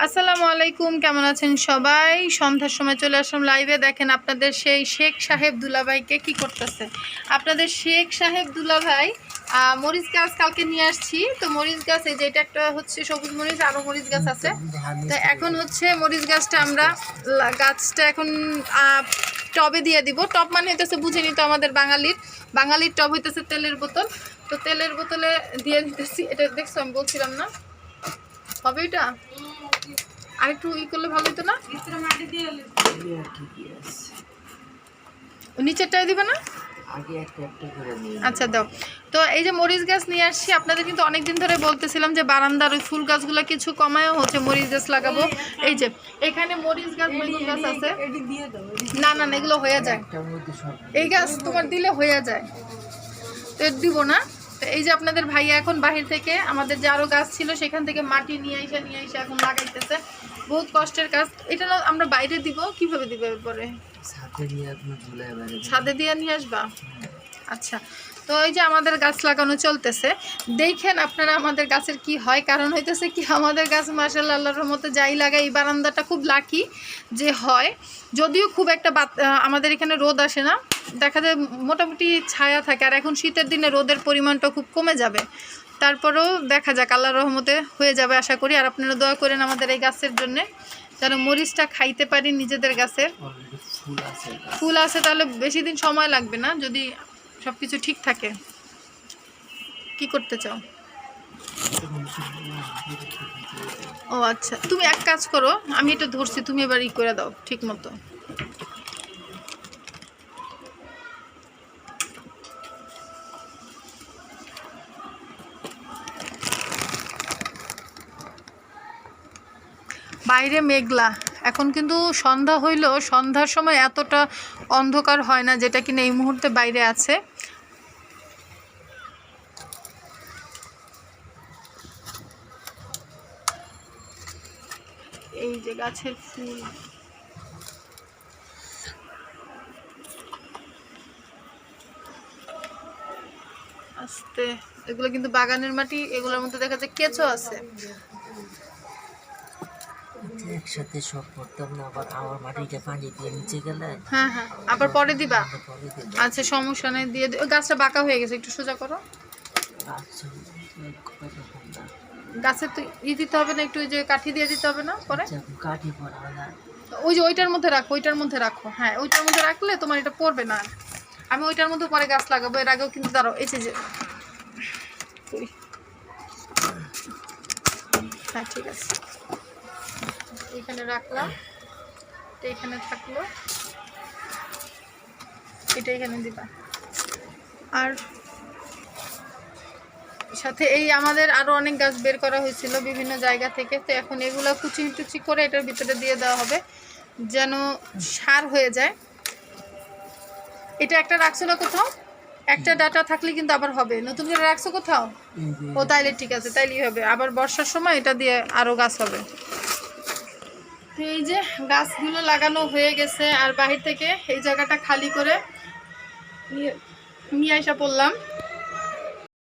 আসসালামু আলাইকুম, কেমন আছেন সবাই? সন্ধ্যার সময় চলে আসলাম লাইভে। দেখেন আপনাদের সেই শেখ সাহেব দুলাভাইকে কি করতেছে। আপনাদের শেখ সাহেব দুলাভাই মরিচ গাছ কালকে নিয়ে আসছি। তো মরিচ গাছ এই যে এটা একটা হচ্ছে সবুজ মরিচ, আরও মরিচ গাছ আছে। তো এখন হচ্ছে মরিচ গাছটা আমরা গাছটা এখন টবে দিয়ে দিব। টব মানে হইতেছে বুঝে নিতে আমাদের বাঙালির টব হইতেছে তেলের বোতল। তো তেলের বোতলে দিয়ে দিতেছি। এটা দেখছো আমি বলছিলাম না হবে এটা আর একটু ই করলে ভালো হতো না? নিচেরটাই দিবে না? আচ্ছা দাও। তো এই যে মরিচ গাছ নিয়ে আসছি, আপনাদের কিন্তু অনেকদিন ধরে বলতেছিলাম যে বারান্দার ওই ফুল গাছগুলো কিছু কমায়ও হচ্ছে মরিচ গাছ লাগাবো। এই যে এখানে মরিচ গাছ, বেগুন গাছ আছে। না না না, এগুলো হয়ে যায়। এই গাছ তোমার দিলে হয়ে যায়, তো দিব না। তো এই যে আপনাদের ভাইয়া এখন বাহির থেকে আমাদের যে আরো গাছ ছিল সেখান থেকে মাটি নিয়ে এসে এখন লাগাইতেছে। বহুত কষ্টের কাজ এটা। না আমরা বাইরে দিব, কিভাবে দিবে পরে? ছাদে দিয়ে নিয়ে আসবা? আচ্ছা। তো এই যে আমাদের গাছ লাগানো চলতেছে, দেখেন আপনারা আমাদের গাছের কি হয়। কারণ হইতেছে কি, আমাদের গাছ মাশাআল্লাহ আল্লাহর রহমতে যাই লাগাই, এই বারান্দাটা খুব লাকি যে হয়। যদিও খুব একটা আমাদের এখানে রোদ আসে না, দেখা যায় মোটামুটি ছায়া থাকে। আর এখন শীতের দিনে রোদের পরিমাণটা খুব কমে যাবে, তারপরেও দেখা যাক আল্লাহর রহমতে হয়ে যাবে আশা করি। আর আপনারা দোয়া করেন আমাদের এই গাছের জন্যে, যেন মরিচটা খাইতে পারি নিজেদের গাছের। ফুল আছে, তাহলে বেশি দিন সময় লাগবে না যদি সব কিছু ঠিক থাকে। কি করতে চাও? ও আচ্ছা, তুমি এক কাজ করো, আমি এটা ধরছি, তুমি এবার ই করে দাও ঠিক মতো। বাইরে মেঘলা, এখন কিন্তু সন্ধ্যা হইলেও সন্ধ্যার সময় এতটা অন্ধকার হয় না যেটা কিনা এই মুহূর্তে বাইরে আছে। এই যে গাছের ফুল, আস্তে, এগুলো কিন্তু বাগানের মাটি, এগুলোর মধ্যে দেখা যায় কেঁচো আছে। একসাথে সব করতাম না, আবার আমার মাটিটা পানি দিয়ে নিচে গেলে। হ্যাঁ হ্যাঁ, আবার পরে দিবা। আচ্ছা সমস্যা নেই, দিয়ে ওই গাছটা বাঁকা হয়ে গেছে, একটু সোজা করো। গাছের তো ই দিতে হবে না, একটু ওই যে কাঠি দিয়ে দিতে হবে না পরে? কাঠি পড়বে না, ওই যে ওইটার মধ্যে রাখো, ওইটার মধ্যে রাখো। হ্যাঁ ওইটার মধ্যে রাখলে তোমার এটা পড়বে না। আমি ওইটার মধ্যে পরে গাছ লাগাবো, এর আগেও কিন্তু দাঁড়াও। এই যে হ্যাঁ ঠিক আছে, এখানে রাখলাম, এটা এখানে থাকলো, এটা এখানে দিবা। আর সাথে এই আমাদের আরো অনেক গাছ বের করা হয়েছিল বিভিন্ন জায়গা থেকে। তো এখন এগুলো কুচি টুচি করে এটার ভিতরে দিয়ে দেওয়া হবে যেন সার হয়ে যায়। এটা একটা রাখছো না কোথাও? একটা ডাটা থাকলে কিন্তু আবার হবে। নতুন করে রাখছো কোথাও? ও তাইলে ঠিক আছে, তাইলেই হবে। আবার বর্ষার সময় এটা দিয়ে আরো গাছ হবে। তো এই যে গাছগুলো লাগানো হয়ে গেছে, আর বাহির থেকে এই জায়গাটা খালি করে নিয়ে আসা পড়লাম।